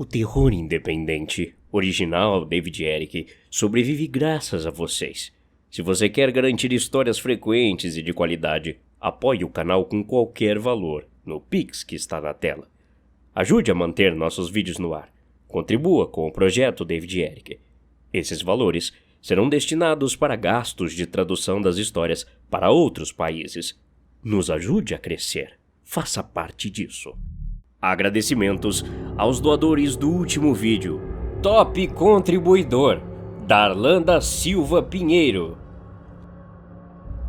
O terror independente, original David Eric, sobrevive graças a vocês. Se você quer garantir histórias frequentes e de qualidade, apoie o canal com qualquer valor no Pix que está na tela. Ajude a manter nossos vídeos no ar. Contribua com o projeto David Eric. Esses valores serão destinados para gastos de tradução das histórias para outros países. Nos ajude a crescer. Faça parte disso. Agradecimentos aos doadores do último vídeo. Top contribuidor, Darlan da Silva Pinheiro,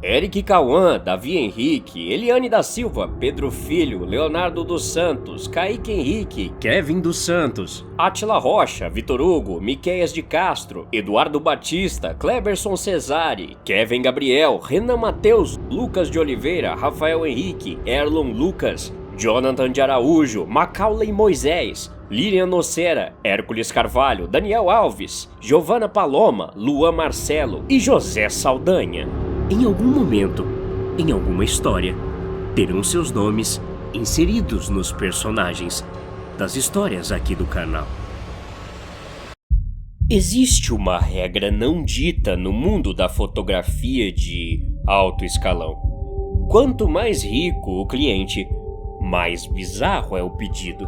Eric Cauã, Davi Henrique, Eliane da Silva, Pedro Filho, Leonardo dos Santos, Kaique Henrique, Kevin dos Santos, Átila Rocha, Vitor Hugo, Miqueias de Castro, Eduardo Batista, Kleberson Cesari, Kevin Gabriel, Renan Mateus, Lucas de Oliveira, Rafael Henrique, Erlon Lucas, Jonathan de Araújo, Macaulay Moisés, Lilian Nocera, Hércules Carvalho, Daniel Alves, Giovana Paloma, Luan Marcelo e José Saldanha. Em algum momento, em alguma história, terão seus nomes inseridos nos personagens das histórias aqui do canal. Existe uma regra não dita no mundo da fotografia de alto escalão. Quanto mais rico o cliente, mais bizarro é o pedido.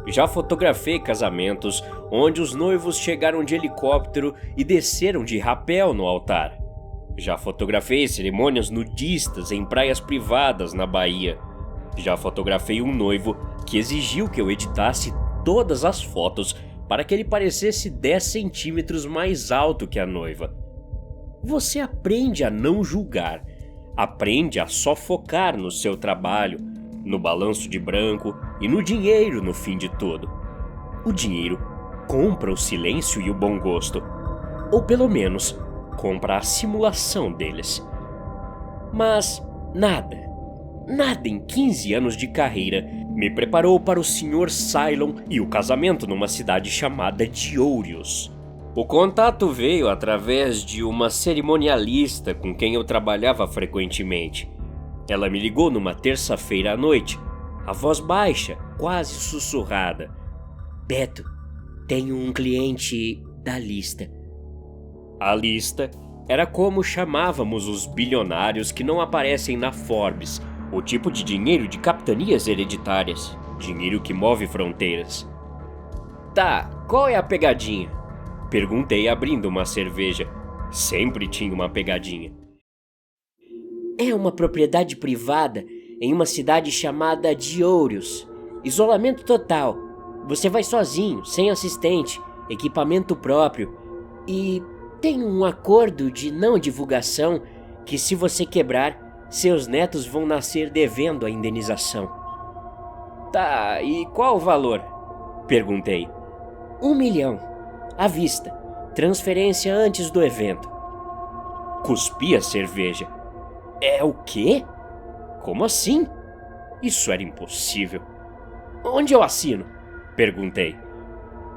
Já fotografei casamentos onde os noivos chegaram de helicóptero e desceram de rapel no altar. Já fotografei cerimônias nudistas em praias privadas na Bahia. Já fotografei um noivo que exigiu que eu editasse todas as fotos para que ele parecesse 10 centímetros mais alto que a noiva. Você aprende a não julgar, aprende a só focar no seu trabalho, no balanço de branco e no dinheiro no fim de tudo. O dinheiro compra o silêncio e o bom gosto, ou pelo menos compra a simulação deles. Mas nada em 15 anos de carreira me preparou para o Sr. Cylon e o casamento numa cidade chamada Diórios. O contato veio através de uma cerimonialista com quem eu trabalhava frequentemente. Ela me ligou numa terça-feira à noite, a voz baixa, quase sussurrada. Beto, tenho um cliente da lista. A lista era como chamávamos os bilionários que não aparecem na Forbes, o tipo de dinheiro de capitanias hereditárias, dinheiro que move fronteiras. Tá, qual é a pegadinha? Perguntei abrindo uma cerveja. Sempre tinha uma pegadinha. É uma propriedade privada em uma cidade chamada Diórios. Isolamento total. Você vai sozinho, sem assistente, equipamento próprio e tem um acordo de não divulgação que se você quebrar, seus netos vão nascer devendo a indenização. Tá, e qual o valor? Perguntei. 1 milhão, à vista, transferência antes do evento. Cuspi a cerveja. É o quê? Como assim? Isso era impossível. Onde eu assino? Perguntei.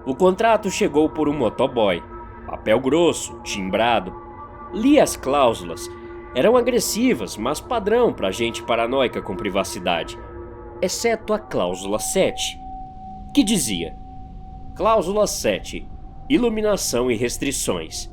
O contrato chegou por um motoboy. Papel grosso, timbrado. Li as cláusulas. Eram agressivas, mas padrão para gente paranoica com privacidade. Exceto a cláusula 7, que dizia: Cláusula 7. Iluminação e restrições.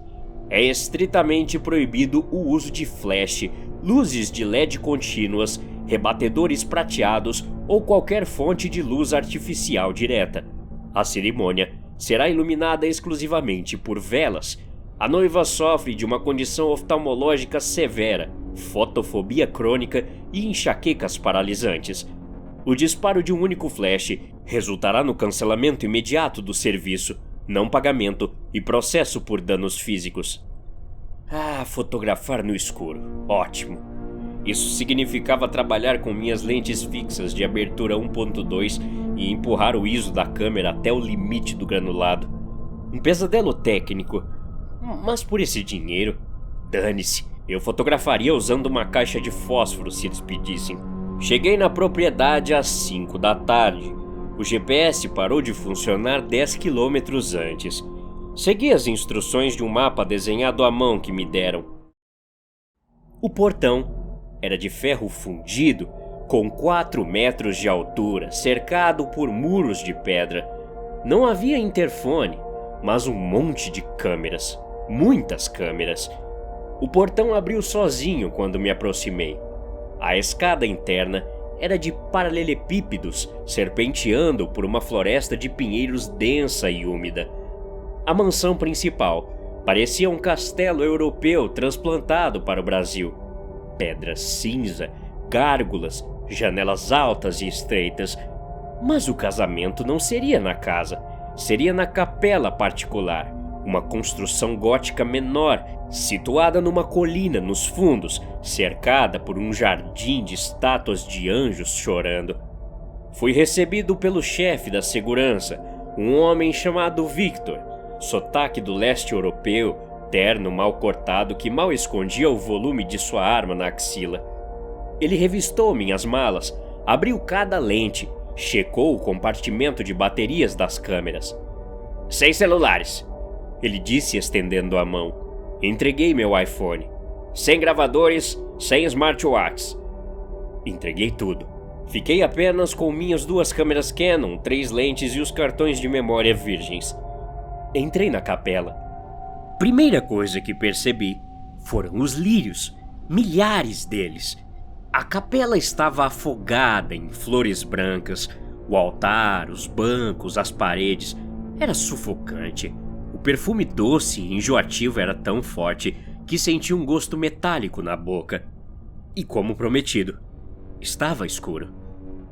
É estritamente proibido o uso de flash, luzes de LED contínuas, rebatedores prateados ou qualquer fonte de luz artificial direta. A cerimônia será iluminada exclusivamente por velas. A noiva sofre de uma condição oftalmológica severa, fotofobia crônica e enxaquecas paralisantes. O disparo de um único flash resultará no cancelamento imediato do serviço, não pagamento e processo por danos físicos. Ah, fotografar no escuro. Ótimo. Isso significava trabalhar com minhas lentes fixas de abertura 1.2 e empurrar o ISO da câmera até o limite do granulado. Um pesadelo técnico. Mas por esse dinheiro, dane-se, eu fotografaria usando uma caixa de fósforo se eles pedissem. Cheguei na propriedade às 5 da tarde. O GPS parou de funcionar 10 quilômetros antes. Segui as instruções de um mapa desenhado à mão que me deram. O portão era de ferro fundido, com 4 metros de altura, cercado por muros de pedra. Não havia interfone, mas um monte de câmeras. Muitas câmeras. O portão abriu sozinho quando me aproximei. A escada interna era de paralelepípedos serpenteando por uma floresta de pinheiros densa e úmida. A mansão principal parecia um castelo europeu transplantado para o Brasil. Pedra cinza, gárgulas, janelas altas e estreitas. Mas o casamento não seria na casa, seria na capela particular, uma construção gótica menor, situada numa colina nos fundos, cercada por um jardim de estátuas de anjos chorando. Fui recebido pelo chefe da segurança, um homem chamado Victor, sotaque do leste europeu, terno mal cortado que mal escondia o volume de sua arma na axila. Ele revistou minhas malas, abriu cada lente, checou o compartimento de baterias das câmeras. "Sem celulares", ele disse estendendo a mão. Entreguei meu iPhone. "Sem gravadores, sem smartwatches". Entreguei tudo. Fiquei apenas com minhas 2 câmeras Canon, 3 lentes e os cartões de memória virgens. Entrei na capela. Primeira coisa que percebi foram os lírios, milhares deles. A capela estava afogada em flores brancas. O altar, os bancos, as paredes. Era sufocante. O perfume doce e enjoativo era tão forte que senti um gosto metálico na boca. E como prometido, estava escuro.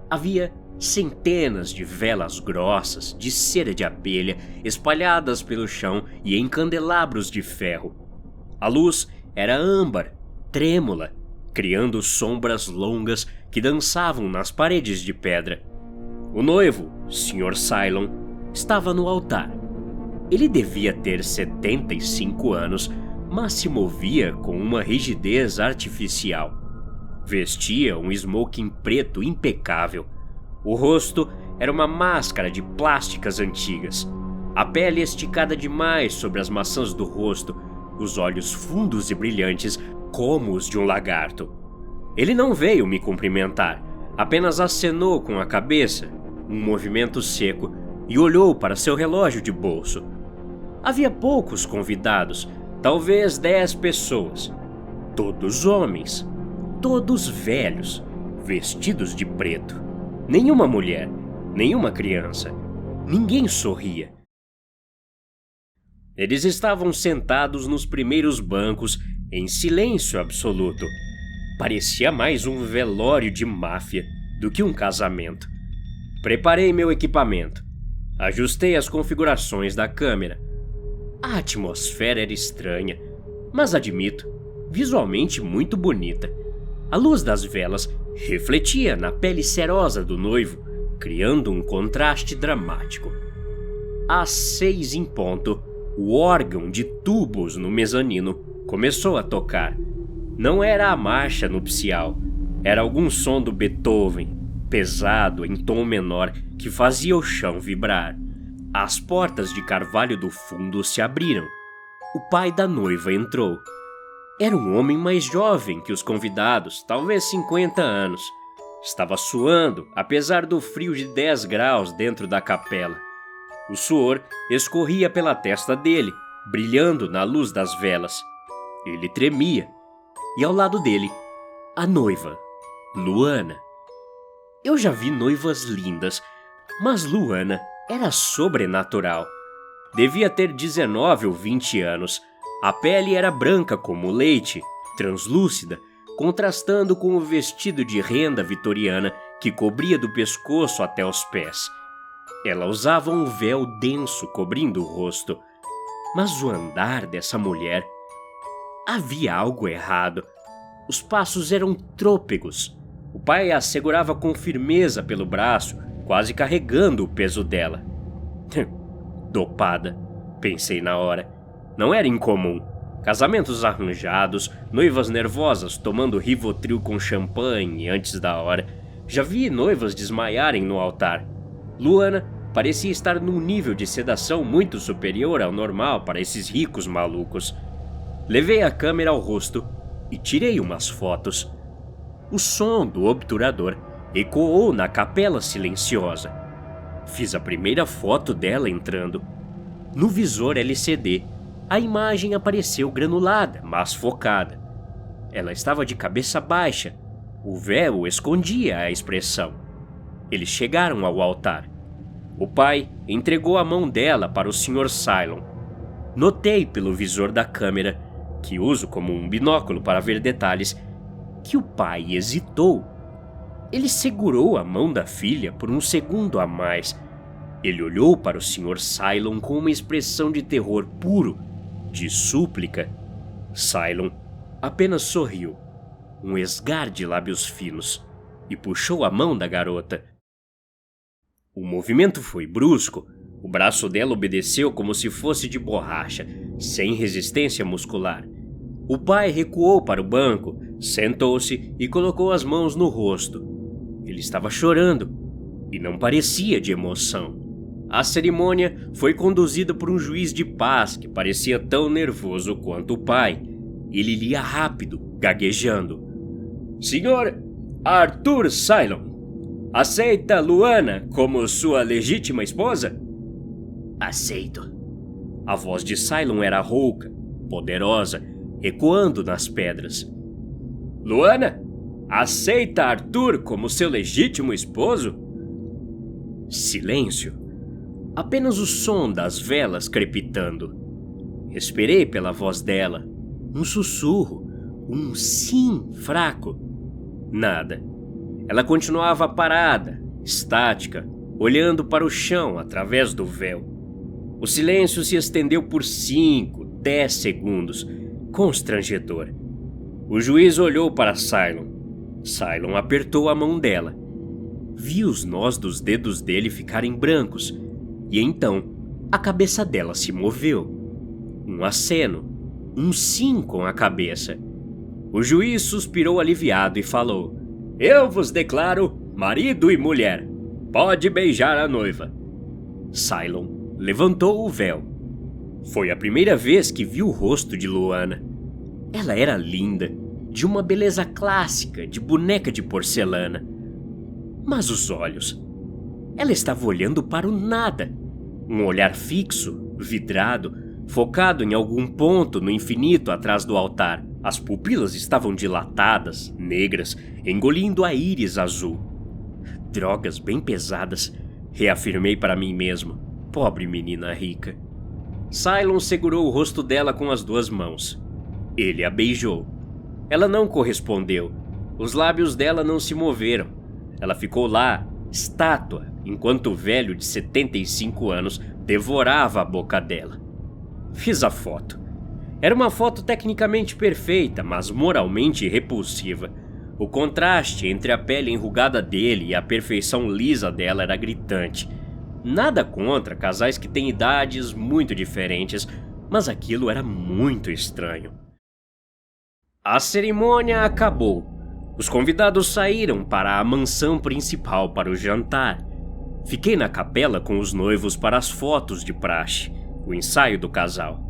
Havia centenas de velas grossas de cera de abelha espalhadas pelo chão e em candelabros de ferro. A luz era âmbar, trêmula, criando sombras longas que dançavam nas paredes de pedra. O noivo, Sr. Cylon, estava no altar. Ele devia ter 75 anos, mas se movia com uma rigidez artificial. Vestia um smoking preto impecável. O rosto era uma máscara de plásticas antigas. A pele esticada demais sobre as maçãs do rosto, os olhos fundos e brilhantes como os de um lagarto. Ele não veio me cumprimentar, apenas acenou com a cabeça, um movimento seco, e olhou para seu relógio de bolso. Havia poucos convidados, talvez 10 pessoas. Todos homens, todos velhos, vestidos de preto. Nenhuma mulher, nenhuma criança. Ninguém sorria. Eles estavam sentados nos primeiros bancos, em silêncio absoluto. Parecia mais um velório de máfia do que um casamento. Preparei meu equipamento. Ajustei as configurações da câmera. A atmosfera era estranha, mas admito, visualmente muito bonita. A luz das velas refletia na pele serosa do noivo, criando um contraste dramático. Às 6 em ponto, o órgão de tubos no mezanino começou a tocar. Não era a marcha nupcial, era algum som do Beethoven, pesado em tom menor que fazia o chão vibrar. As portas de carvalho do fundo se abriram. O pai da noiva entrou. Era um homem mais jovem que os convidados, talvez 50 anos. Estava suando, apesar do frio de 10 graus dentro da capela. O suor escorria pela testa dele, brilhando na luz das velas. Ele tremia. E ao lado dele, a noiva, Luana. Eu já vi noivas lindas, mas Luana era sobrenatural. Devia ter 19 ou 20 anos. A pele era branca como leite, translúcida, contrastando com o vestido de renda vitoriana que cobria do pescoço até os pés. Ela usava um véu denso cobrindo o rosto. Mas o andar dessa mulher... Havia algo errado. Os passos eram trôpegos. O pai a segurava com firmeza pelo braço, quase carregando o peso dela. Dopada, pensei na hora. Não era incomum. Casamentos arranjados, noivas nervosas tomando Rivotril com champanhe antes da hora. Já vi noivas desmaiarem no altar. Luana parecia estar num nível de sedação muito superior ao normal para esses ricos malucos. Levei a câmera ao rosto e tirei umas fotos. O som do obturador ecoou na capela silenciosa. Fiz a primeira foto dela entrando. No visor LCD, a imagem apareceu granulada, mas focada. Ela estava de cabeça baixa. O véu escondia a expressão. Eles chegaram ao altar. O pai entregou a mão dela para o Sr. Cylon. Notei pelo visor da câmera, que uso como um binóculo para ver detalhes, que o pai hesitou. Ele segurou a mão da filha por um segundo a mais. Ele olhou para o Sr. Cylon com uma expressão de terror puro, de súplica. Cylon apenas sorriu, um esgar de lábios finos, e puxou a mão da garota. O movimento foi brusco. O braço dela obedeceu como se fosse de borracha, sem resistência muscular. O pai recuou para o banco, sentou-se e colocou as mãos no rosto. Ele estava chorando e não parecia de emoção. A cerimônia foi conduzida por um juiz de paz que parecia tão nervoso quanto o pai. Ele lia rápido, gaguejando. Sr. Arthur Cylon, aceita Luana como sua legítima esposa? Aceito. A voz de Cylon era rouca, poderosa, ecoando nas pedras. Luana, aceita Arthur como seu legítimo esposo? Silêncio. Apenas o som das velas crepitando. Esperei pela voz dela. Um sussurro. Um sim fraco. Nada. Ela continuava parada, estática, olhando para o chão através do véu. O silêncio se estendeu por 5, 10 segundos. Constrangedor. O juiz olhou para Cylon. Cylon apertou a mão dela. Vi os nós dos dedos dele ficarem brancos. E então, a cabeça dela se moveu. Um aceno. Um sim com a cabeça. O juiz suspirou aliviado e falou: Eu vos declaro marido e mulher. Pode beijar a noiva. Cylon levantou o véu. Foi a primeira vez que vi o rosto de Luana. Ela era linda, de uma beleza clássica, de boneca de porcelana. Mas os olhos... Ela estava olhando para o nada. Um olhar fixo, vidrado, focado em algum ponto no infinito atrás do altar. As pupilas estavam dilatadas, negras, engolindo a íris azul. Drogas bem pesadas, reafirmei para mim mesmo. Pobre menina rica. Cylon segurou o rosto dela com as 2 mãos. Ele a beijou. Ela não correspondeu. Os lábios dela não se moveram. Ela ficou lá, estátua, enquanto o velho de 75 anos devorava a boca dela. Fiz a foto. Era uma foto tecnicamente perfeita, mas moralmente repulsiva. O contraste entre a pele enrugada dele e a perfeição lisa dela era gritante. Nada contra casais que têm idades muito diferentes, mas aquilo era muito estranho. A cerimônia acabou. Os convidados saíram para a mansão principal para o jantar. Fiquei na capela com os noivos para as fotos de praxe, o ensaio do casal.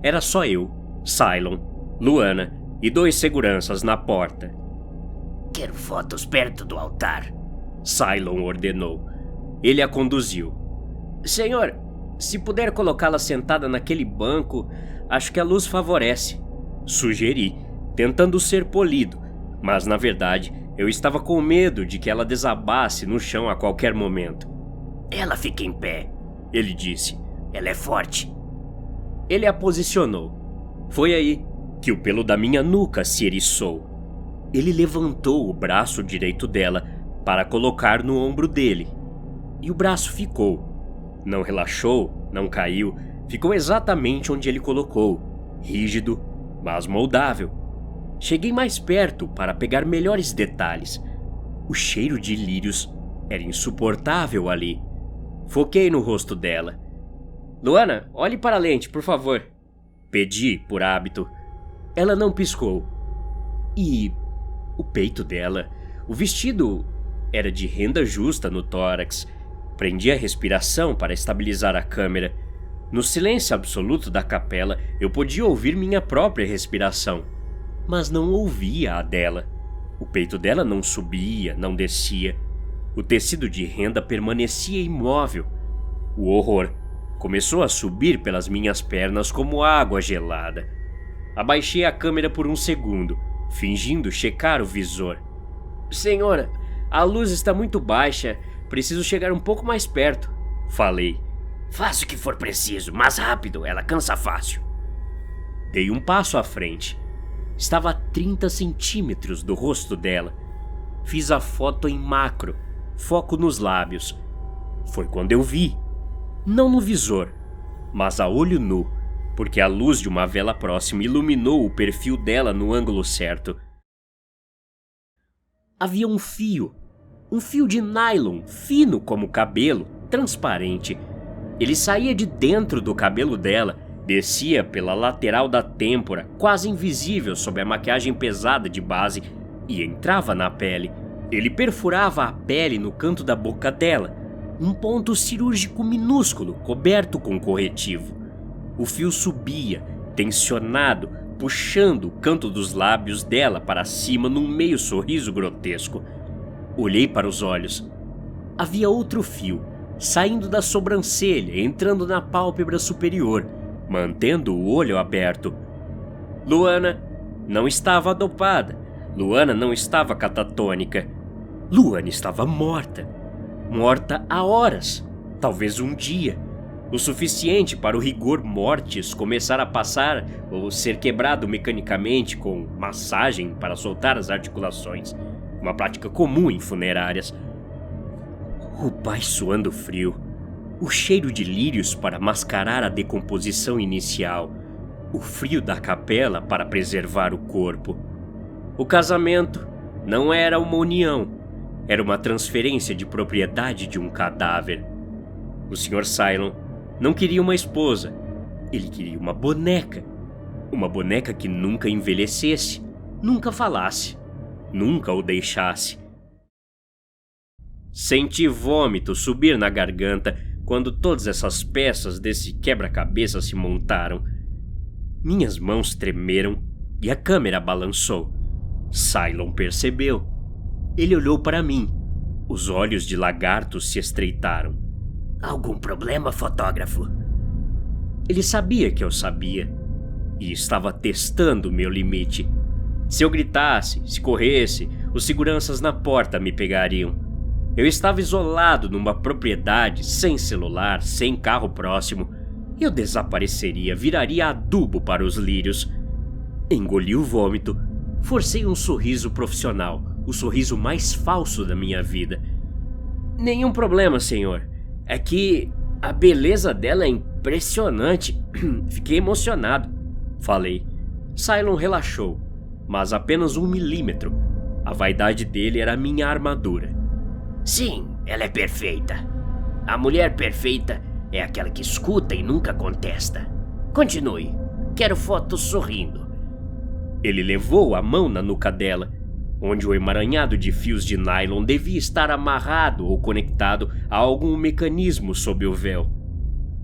Era só eu, Cylon, Luana e 2 seguranças na porta. Quero fotos perto do altar, Cylon ordenou. Ele a conduziu. Senhor, se puder colocá-la sentada naquele banco, acho que a luz favorece, sugeri, tentando ser polido, mas na verdade eu estava com medo de que ela desabasse no chão a qualquer momento. Ela fica em pé, ele disse. Ela é forte. Ele a posicionou. Foi aí que o pelo da minha nuca se eriçou. Ele levantou o braço direito dela para colocar no ombro dele. E o braço ficou. Não relaxou, não caiu, ficou exatamente onde ele colocou, rígido, mas moldável. Cheguei mais perto para pegar melhores detalhes. O cheiro de lírios era insuportável ali. Foquei no rosto dela. Luana, olhe para a lente, por favor. Pedi, por hábito. Ela não piscou. E o peito dela, o vestido era de renda justa no tórax. Prendi a respiração para estabilizar a câmera. No silêncio absoluto da capela, eu podia ouvir minha própria respiração, mas não ouvia a dela. O peito dela não subia, não descia. O tecido de renda permanecia imóvel. O horror começou a subir pelas minhas pernas como água gelada. Abaixei a câmera por um segundo, fingindo checar o visor. Senhora, a luz está muito baixa. Preciso chegar um pouco mais perto, falei. Faça o que for preciso, mas rápido, ela cansa fácil. Dei um passo à frente. Estava a 30 centímetros do rosto dela. Fiz a foto em macro, foco nos lábios. Foi quando eu vi. Não no visor, mas a olho nu, porque a luz de uma vela próxima iluminou o perfil dela no ângulo certo. Havia um fio de nylon, fino como cabelo, transparente. Ele saía de dentro do cabelo dela, descia pela lateral da têmpora, quase invisível sob a maquiagem pesada de base, e entrava na pele. Ele perfurava a pele no canto da boca dela, um ponto cirúrgico minúsculo coberto com corretivo. O fio subia, tensionado, puxando o canto dos lábios dela para cima num meio sorriso grotesco. Olhei para os olhos. Havia outro fio, saindo da sobrancelha, entrando na pálpebra superior, mantendo o olho aberto. Luana não estava dopada. Luana não estava catatônica. Luana estava morta. Morta há horas, talvez um dia. O suficiente para o rigor mortis começar a passar ou ser quebrado mecanicamente com massagem para soltar as articulações. Uma prática comum em funerárias. O pai suando frio. O cheiro de lírios para mascarar a decomposição inicial. O frio da capela para preservar o corpo. O casamento não era uma união. Era uma transferência de propriedade de um cadáver. O Sr. Cylon não queria uma esposa. Ele queria uma boneca. Uma boneca que nunca envelhecesse, nunca falasse, nunca o deixasse. Senti vômito subir na garganta quando todas essas peças desse quebra-cabeça se montaram. Minhas mãos tremeram e a câmera balançou. Cylon percebeu. Ele olhou para mim. Os olhos de lagarto se estreitaram. Algum problema, fotógrafo? Ele sabia que eu sabia e estava testando meu limite. Se eu gritasse, se corresse, os seguranças na porta me pegariam. Eu estava isolado numa propriedade, sem celular, sem carro próximo. Eu desapareceria, viraria adubo para os lírios. Engoli o vômito, forcei um sorriso profissional, o sorriso mais falso da minha vida. Nenhum problema, senhor. É que a beleza dela é impressionante. Fiquei emocionado, falei. Cylon relaxou, mas apenas 1 milímetro. A vaidade dele era a minha armadura. Sim, ela é perfeita. A mulher perfeita é aquela que escuta e nunca contesta. Continue. Quero fotos sorrindo. Ele levou a mão na nuca dela, onde o emaranhado de fios de nylon devia estar amarrado ou conectado a algum mecanismo sob o véu.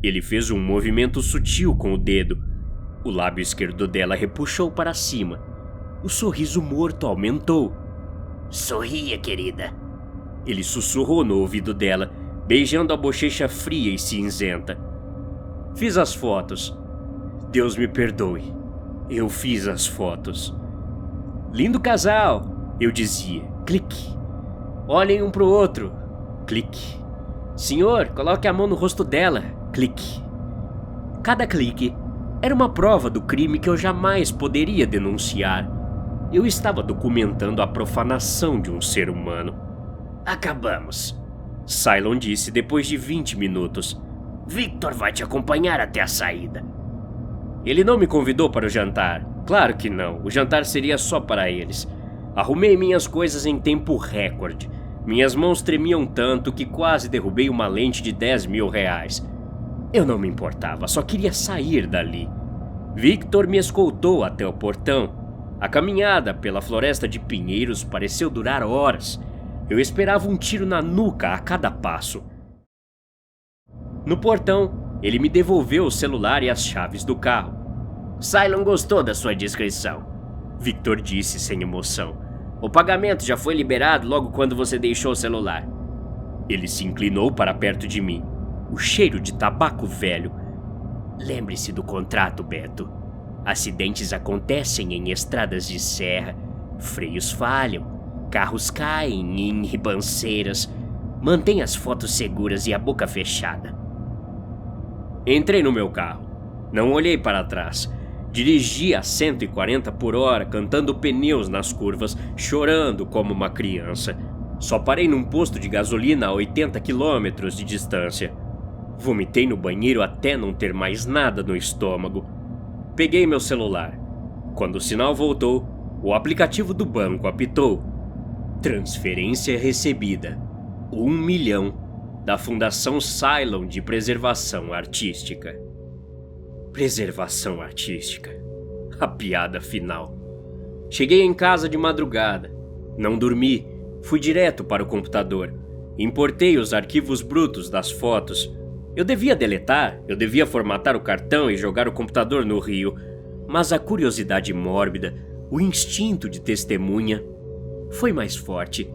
Ele fez um movimento sutil com o dedo. O lábio esquerdo dela repuxou para cima. O sorriso morto aumentou. Sorria, querida. Ele sussurrou no ouvido dela, beijando a bochecha fria e cinzenta. Fiz as fotos. Deus me perdoe. Eu fiz as fotos. Lindo casal! Eu dizia, clique. Olhem um pro outro, clique. Senhor, coloque a mão no rosto dela, clique. Cada clique era uma prova do crime que eu jamais poderia denunciar. Eu estava documentando a profanação de um ser humano. Acabamos, Cylon disse depois de 20 minutos. Victor vai te acompanhar até a saída. Ele não me convidou para o jantar. Claro que não, o jantar seria só para eles. Arrumei minhas coisas em tempo recorde. Minhas mãos tremiam tanto que quase derrubei uma lente de 10 mil reais. Eu não me importava, só queria sair dali. Victor me escoltou até o portão. A caminhada pela floresta de pinheiros pareceu durar horas. Eu esperava um tiro na nuca a cada passo. No portão, ele me devolveu o celular e as chaves do carro. Cylon gostou da sua descrição, Victor disse sem emoção. O pagamento já foi liberado logo quando você deixou o celular. Ele se inclinou para perto de mim, o cheiro de tabaco velho. Lembre-se do contrato, Beto. Acidentes acontecem em estradas de serra, freios falham, carros caem em ribanceiras. Mantenha as fotos seguras e a boca fechada. Entrei no meu carro. Não olhei para trás. Dirigi a 140 por hora, cantando pneus nas curvas, chorando como uma criança. Só parei num posto de gasolina a 80 quilômetros de distância. Vomitei no banheiro até não ter mais nada no estômago. Peguei meu celular. Quando o sinal voltou, o aplicativo do banco apitou. Transferência recebida. 1 milhão da Fundação Cylon de Preservação Artística. Preservação artística. A piada final. Cheguei em casa de madrugada. Não dormi. Fui direto para o computador. Importei os arquivos brutos das fotos. Eu devia deletar, eu devia formatar o cartão e jogar o computador no rio. Mas a curiosidade mórbida, o instinto de testemunha, foi mais forte.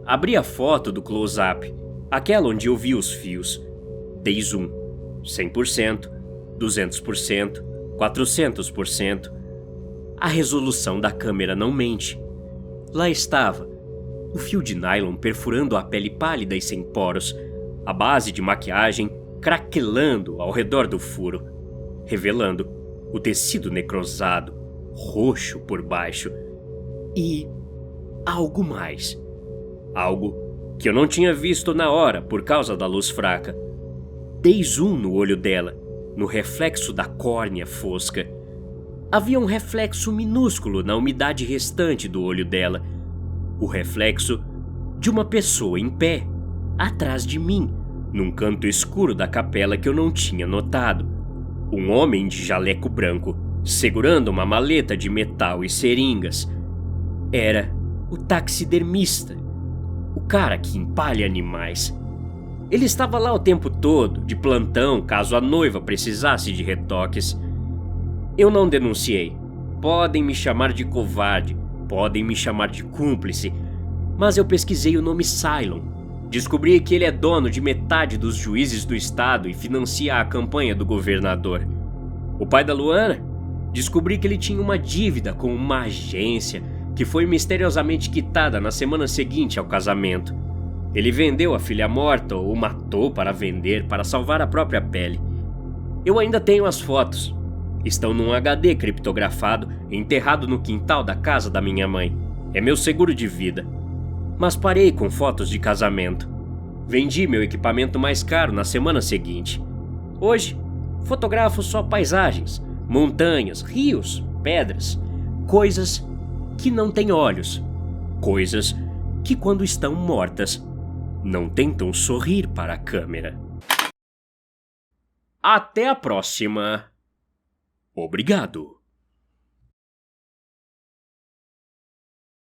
Abri a foto do close-up, aquela onde eu vi os fios. Dei zoom. 100%, 200%, 400%. A resolução da câmera não mente. Lá estava, o fio de nylon perfurando a pele pálida e sem poros, a base de maquiagem craquelando ao redor do furo, revelando o tecido necrosado, roxo por baixo. E algo mais. Algo que eu não tinha visto na hora por causa da luz fraca. Dei zoom no olho dela, no reflexo da córnea fosca. Havia um reflexo minúsculo na umidade restante do olho dela. O reflexo de uma pessoa em pé, atrás de mim, num canto escuro da capela que eu não tinha notado. Um homem de jaleco branco, segurando uma maleta de metal e seringas. Era o taxidermista, o cara que empalha animais. Ele estava lá o tempo todo, de plantão, caso a noiva precisasse de retoques. Eu não denunciei. Podem me chamar de covarde, podem me chamar de cúmplice, mas eu pesquisei o nome Cylon. Descobri que ele é dono de metade dos juízes do estado e financia a campanha do governador. O pai da Luana? Descobri que ele tinha uma dívida com uma agência que foi misteriosamente quitada na semana seguinte ao casamento. Ele vendeu a filha morta ou matou para vender para salvar a própria pele. Eu ainda tenho as fotos. Estão num HD criptografado enterrado no quintal da casa da minha mãe. É meu seguro de vida. Mas parei com fotos de casamento. Vendi meu equipamento mais caro na semana seguinte. Hoje, fotografo só paisagens, montanhas, rios, pedras, coisas que não têm olhos, coisas que, quando estão mortas, não tentam sorrir para a câmera. Até a próxima. Obrigado.